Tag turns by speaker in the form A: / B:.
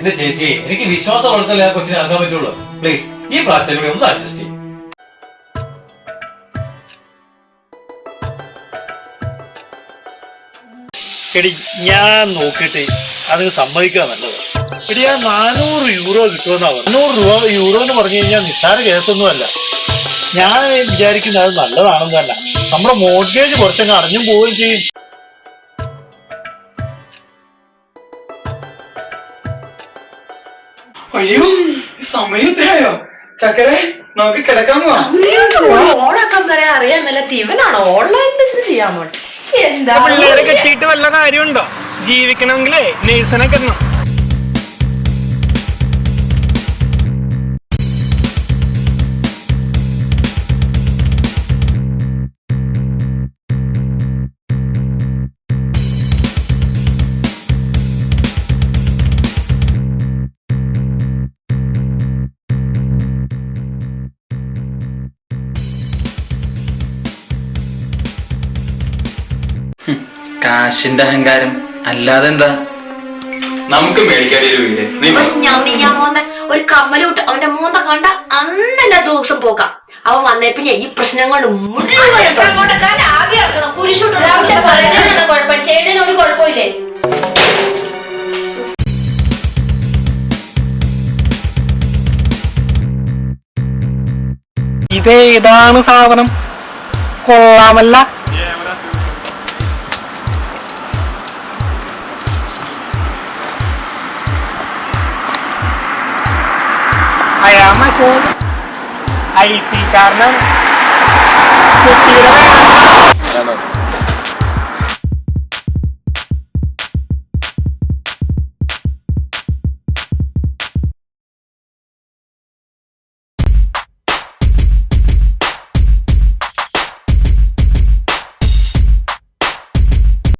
A: എന്റെ ചേച്ചി, എനിക്ക് വിശ്വാസം വളർത്തല്ലേ ആ കൊച്ചിനെ ആക്കാൻ പറ്റുള്ളൂ. പ്ലീസ് ഈ പ്രാവശ്യം കൂടി ഒന്ന് അഡ്ജസ്റ്റ് ചെയ്യും.
B: എടി ഞാൻ നോക്കിയിട്ട് അതിന് സമ്മതിക്കുക നല്ലത്. എടി ആ 400 യൂറോ കിട്ടുമെന്നാ പറഞ്ഞു. 400 യൂറോ എന്ന് പറഞ്ഞു കഴിഞ്ഞാൽ നിസ്സാര കേസൊന്നുമല്ല. ഞാൻ വിചാരിക്കുന്നത് അത് നല്ലതാണെന്നല്ല, നമ്മുടെ മോർഗേജ് കുറച്ചങ്ങ് അടഞ്ഞും പോവുകയും ചെയ്യും.
C: അയ്യോ, സമയത്തായോ ചക്കരെ? നമുക്ക് കിടക്കാമോ?
D: ഓണാക്കാൻ പറയാൻ അറിയാൻ മേലാത്ത ഇവനാണോ ഓൺലൈൻ ബിസിനസ് ചെയ്യാൻ പോണെ? എന്താ
E: പിള്ളേരെ കെട്ടിയിട്ട് വല്ല കാര്യമുണ്ടോ? ജീവിക്കണമെങ്കിലേ നേഴ്സിനെ കെട്ടണം.
C: കാശിന്റെ അഹങ്കാരം അല്ലാതെ എന്താ? നമുക്ക് മേടിക്കാതെ ഒരു വീട്.
D: ഒരു കമ്മലൂട്ട് അവന്റെ മൂന്ന കണ്ട അന്നെ ദിവസം പോകാം. അവൻ വന്നേപ്പിന്നെ ഈ പ്രശ്നം കൊണ്ട് ചേട്ടന് ഒരു കുഴപ്പമില്ലേ?
E: ഇതേതാണ് സാധനം? കൊള്ളാമല്ല. അയാമ IT കാരണം കുട്ടിയുടെ